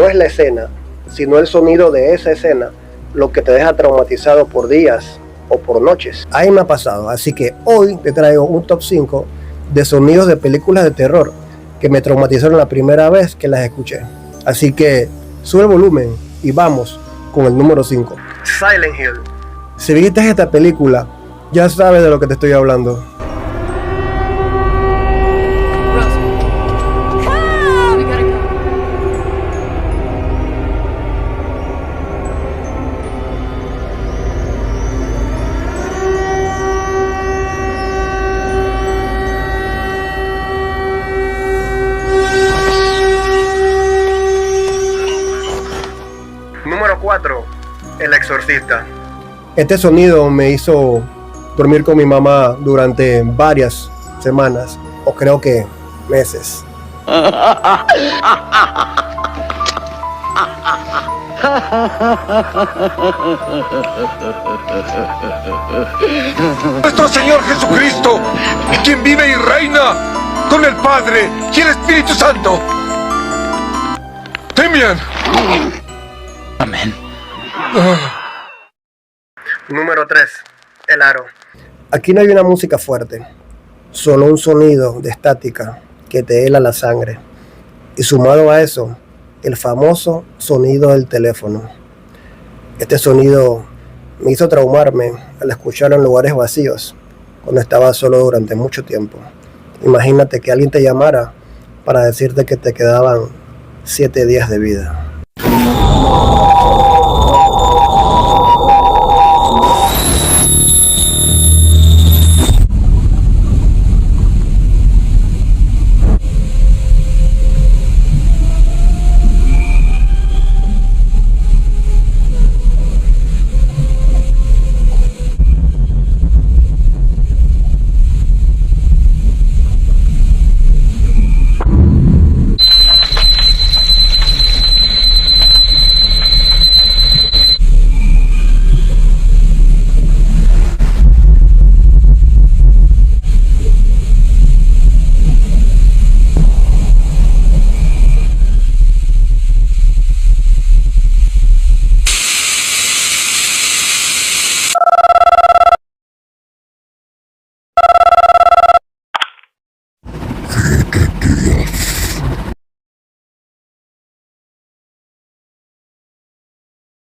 no es la escena, sino el sonido de esa escena lo que te deja traumatizado por días o por noches. Ahí me ha pasado, así que hoy te traigo un top 5 de sonidos de películas de terror que me traumatizaron la primera vez que las escuché. Así que sube el volumen y vamos con el número 5. Silent Hill. Si viste esta película, ya sabes de lo que te estoy hablando. Número 4. El Exorcista. Este sonido me hizo dormir con mi mamá durante varias semanas, o creo que meses. Nuestro Señor Jesucristo, quien vive y reina con el Padre y el Espíritu Santo. Demian. Amén. Número 3. El Aro. Aquí no hay una música fuerte, solo un sonido de estática que te hela la sangre. Y sumado a eso, el famoso sonido del teléfono. Este sonido me hizo traumarme al escucharlo en lugares vacíos, cuando estaba solo durante mucho tiempo. Imagínate que alguien te llamara para decirte que te quedaban 7 días de vida.